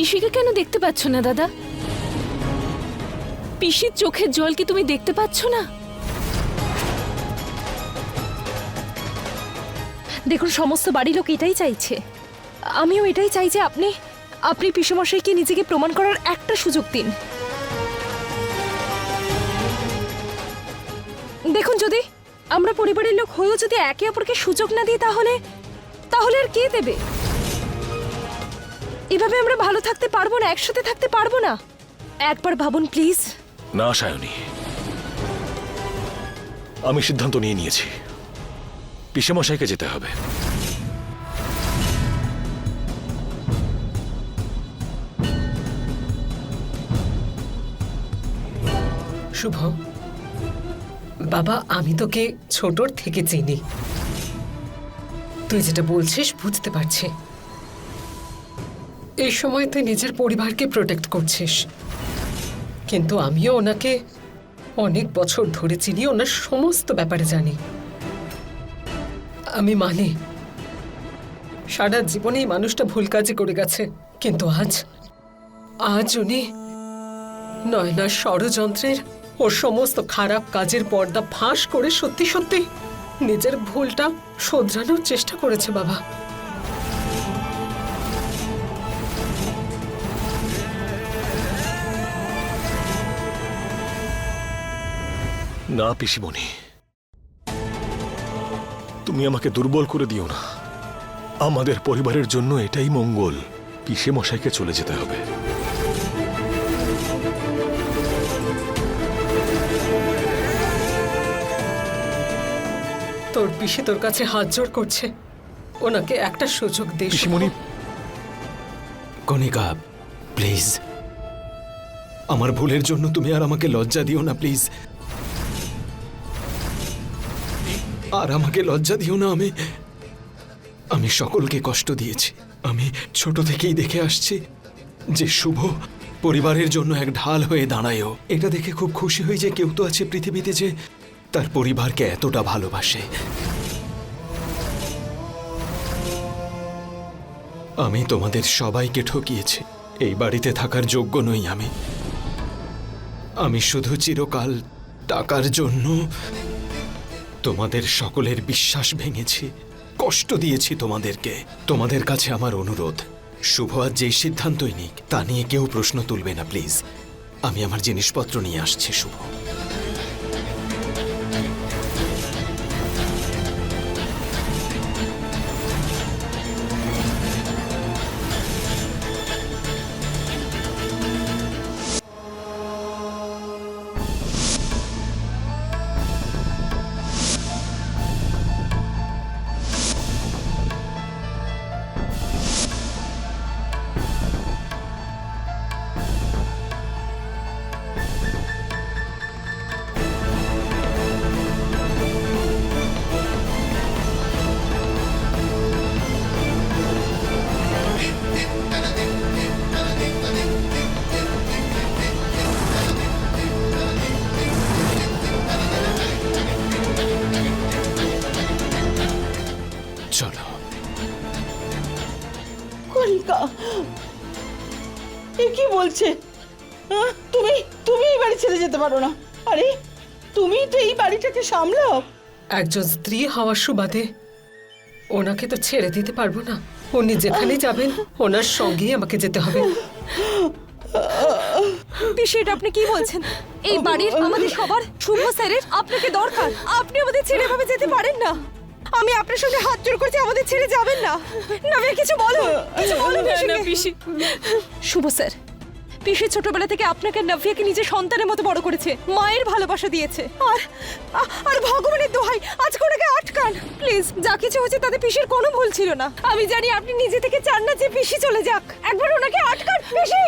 পিসিকে কেন দেখতে পাচ্ছ না দাদা? পিসির চোখের জল কি তুমি দেখতে পাচ্ছ না? দেখুন, সমস্ত বাড়ির লোক এটাই চাইছে, আমিও এটাই চাই যে আপনি আপনি পিসেমশাইকে নিজেকে প্রমাণ করার একটা সুযোগ দিন। দেখুন, যদি আমরা পরিবারের লোক হয়েও যদি একে অপরকে সুযোগ না দিই তাহলে তাহলে আর কে দেবে? এভাবে আমরা ভালো থাকতে পারবো না, একসাথে থাকতে পারবো না। একবার ভাবুন প্লিজ। না সায়নী, আমি সিদ্ধান্ত নিয়ে নিয়েছি, পিসেমশাইকে যেতে হবে। শুভ বাবা, আমি তোকে ছোটর থেকে চিনি, তুই যেটা বলছিস বুঝতে পারছি। এই সময় তুই নিজের পরিবারকে প্রোটেক্ট করছিস, কিন্তু আমিও ওনাকে অনেক বছর ধরে চিনি, ওনার সমস্ত ব্যাপারে জানি। আমি মানি সারা জীবনে এই মানুষটা ভুল কাজই করে গেছে, কিন্তু আজ উনি নয়নার ষড়যন্ত্রের ওর সমস্ত খারাপ কাজের পর্দা ফাঁস করে সত্যি সত্যি নিজের ভুলটা শোধরানোর চেষ্টা করেছে বাবা। না পিসিমণি, তুমি আমাকে দুর্বল করে দিও না। আমাদের পরিবারের জন্য এটাই মঙ্গল, পিসেমশাইকে চলে যেতে হবে। তোর পিসি তোর কাছে হাত জোড় করছে, ওনাকে একটা সুযোগ দে। পিসিমণি, কণিকা প্লিজ, আমার ভুলের জন্য তুমি আর আমাকে লজ্জা দিও না প্লিজ। আর আমাকে লজ্জা দিও না। আমি সকলকে কষ্ট দিয়েছি। আমি ছোট থেকেই দেখে আসছি যে শুভ পরিবারের জন্য এক ঢাল হয়ে দাঁড়ায়ও। এটা দেখে খুব খুশি হই যে কেউ তো আছে পৃথিবীতে যে তার পরিবারকে এতটা ভালোবাসে। আমি তোমাদের সবাইকে ঠকিয়েছি, এই বাড়িতে থাকার যোগ্য নই আমি শুধু চিরকাল টাকার জন্য তোমাদের সকলের বিশ্বাস ভেঙেছি, কষ্ট দিয়েছি তোমাদেরকে। তোমাদের কাছে আমার অনুরোধ, শুভ আজ যে সিদ্ধান্তই নিক তা নিয়ে কেউ প্রশ্ন তুলবে না প্লিজ। আমি আমার জিনিসপত্র নিয়ে আসছি শুভ। চলো। কণিকা, এ কি বলছে? তুমি তুমি এই বাড়ি ছেড়ে যেতে পারো না। আরে তুমি তো এই বাড়িটাকে সামলাও। একজন স্ত্রী হওয়ার সুবাদে ওনাকে তো ছেড়ে দিতে পারবো না। উনি যেখানে যাবেন ওনার সঙ্গেই আমাকে যেতে হবে। পিসি, এটা আপনি কি বলছেন? এই বাড়ির আমাদের সবার শুভ স্যারের আপনাকে দরকার। আপনি আমাদের ছেড়ে ভাবে যেতে পারেন না। আমি আপনার সঙ্গে হাত জোড় করছি, আমাদের ছেড়ে যাবেন না। নাভিয়া, কিছু বলো, কিছু বলো পিসি। শুভ স্যার, পিসি ছোটবেলা থেকে আপনাকে নাভিয়াকে নিজের সন্তানের মতো বড় করেছে, মায়ের ভালোবাসা দিয়েছে। আর ভগবানের দোহাই আজকে ওনাকে আটকান প্লিজ। যা কিছু হয়েছে তাতে পিসির কোনো ভুল ছিল না। আমি জানি আপনি নিজে থেকে চান না যে পিসি চলে যাক। একবার ওনাকে আটকান পিসি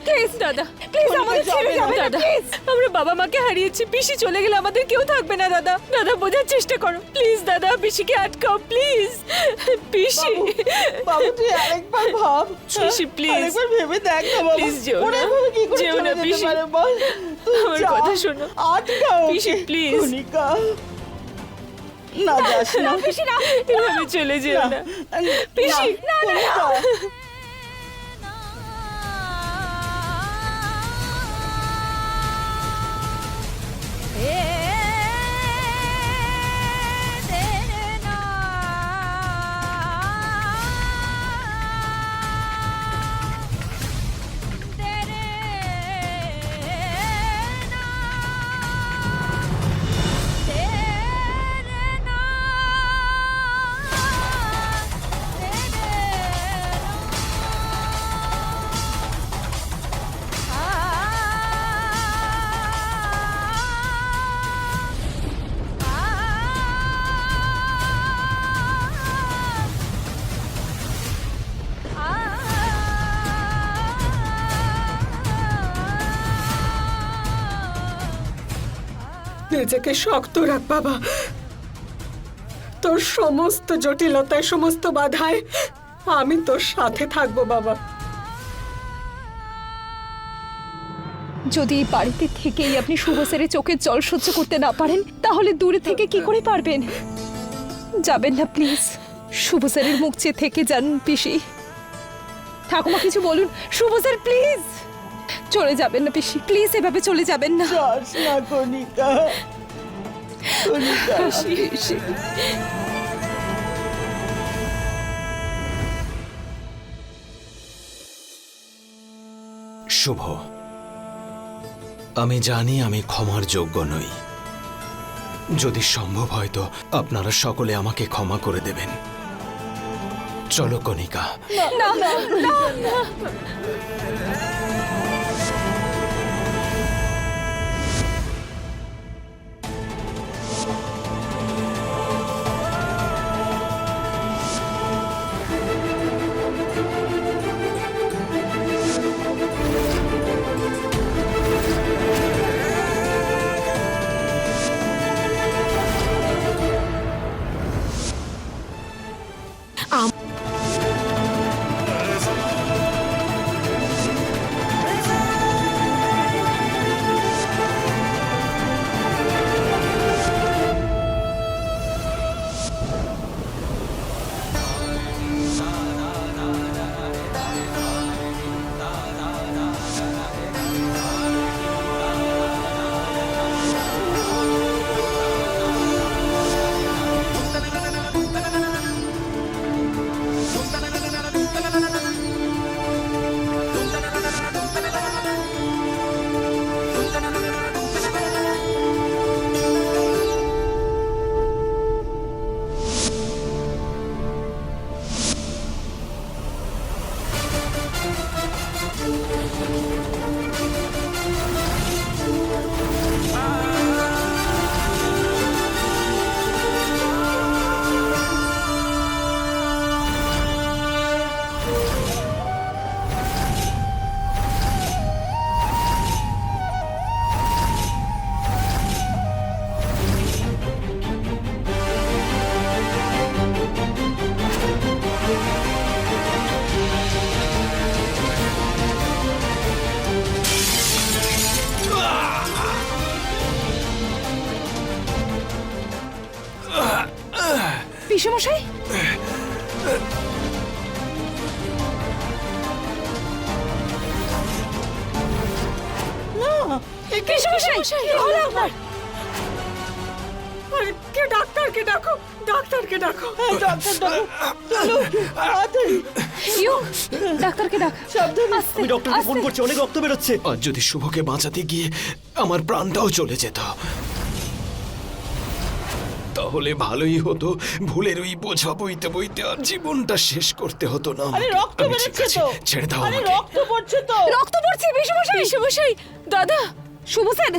প্লিজ। দাদা প্লিজ, আমাদের ছেড়ে যাবেন না প্লিজ। আমরা বাবা মাকে হারিয়েছি, পিসি চলে গেলে আমাদের কেউ থাকবে না। দাদা দাদা বোঝার চেষ্টা করো প্লিজ। দাদা পিসিকে আটকাও প্লিজ। পিসি, বাবু তুই আরেকবার ভাব। পিসি প্লিজ, আরেকবার ভেবে দেখ না বাবু। প্লিজ যেও না, ওরা এভাবে কি করে যেও না চলে যেতে পিসি। পারে বল? তুই আমার যা, কথা শোনো। আটকাও পিসি, ওকে। প্লিজ। কণিকা, না যাস না। পিসি না, এভাবে চলে যেও না। পিসি, কণিকা। নিজেকে শক্ত রাখ বাবা। তোর সমস্ত জটিলতায়, সমস্ত বাধায় আমি তোর সাথে থাকবো বাবা। যদি এই বাড়িতে থেকেই আপনি শুভ স্যারের চোখের জল সহ্য করতে না পারেন, তাহলে দূরে থেকে কি করে পারবেন? যাবেন না প্লিজ, শুভ স্যারের মুখ চেয়ে থেকে যান পিসি। ঠাকুমা কিছু বলুন, শুভ স্যার প্লিজ চলে যাবেন না পিসি, প্লিজ এভাবে চলে যাবেন না। যাস না কণিকা, কণিকা। পিসি। শুভ, আমি জানি আমি ক্ষমার যোগ্য নই। যদি সম্ভব হয় তো আপনারা সকলে আমাকে ক্ষমা করে দেবেন। চলো কণিকা। না না না, পিসেমশাই পিসেমশাই কি হলো আপনার? আরে কে, ডাক্তারকে ডাকো, ডাক্তারকে ডাকো। হ্যাঁ, ডাক্তার ডাকো, চলো তাড়াতাড়ি। ইউ, ডাক্তারকে ডাক। সাবধানে। আস্তে, আমি ডক্টরকে ফোন আস্তে। করছি, অনেক রক্ত বেরোচ্ছে। আর যদি শুভকে বাঁচাতে গিয়ে আমার প্রাণটাও চলে যেত, তাহলে ভালোই হতো। ভুলের ওই বোঝা বইতে বইতে আর জীবনটা শেষ করতে হতো না আরে আমাকে। রক্ত আমি ঠিক বেরোচ্ছে আছি, তো। ছেড়ে দাও আরে আমাকে। রক্ত পড়ছে তো। রক্ত পড়ছে পিসেমশাই। পিসেমশাই, দাদা। শুভ স্যার,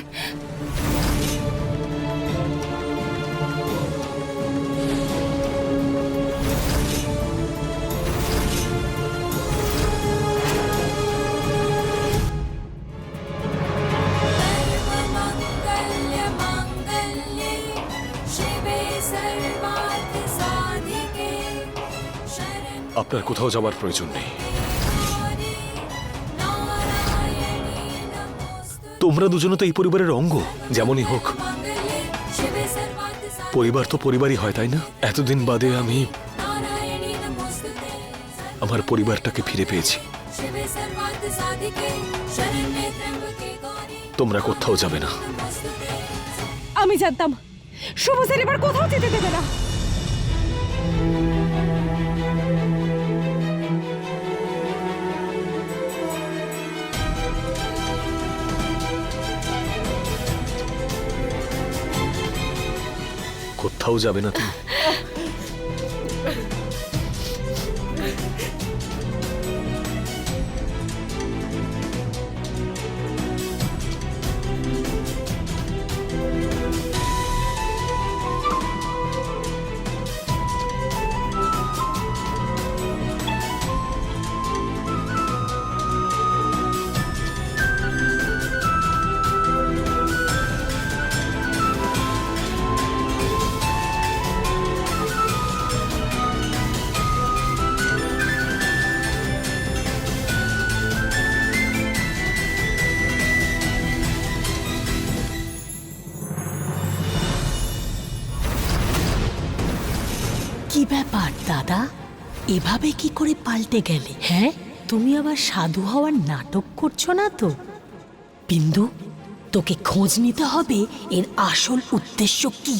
सर्वमङ्गल्यमाङ्गल्ये शिवे सर्वार्थसाधिके আপনার কোথাও যাওয়ার প্রয়োজন নেই। शरण्ये नारायणी नमोऽस्तु তোমরা দুজনে তো এই পরিবারের অঙ্গ। যেমনই হোক, मङ्गल्ये शिवे सर्वार्थसाधिके পরিবার তো পরিবারই হয়, তাই না? এতদিন বাদে আমি नारायणी नमोऽस्तुते আমার পরিবারটাকে ফিরে পেয়েছি। शिवे सर्वार्थसाधिके शरण्ये त्र्यम्बके गौरी তোমরা কোথাও যাবে না। नमोऽस्तुते আমি জানতাম শুভ স্যার এবার কোথাও যেতে দেবে না। কোথাও যাবে না তুমি। কি ব্যাপার দাদা, এভাবে কি করে পাল্টে গেলে? হ্যাঁ, তুমি আবার সাধু হওয়ার নাটক করছো না তো? বিন্দু, তোকে খোঁজ নিতে হবে এর আসল উদ্দেশ্য কি।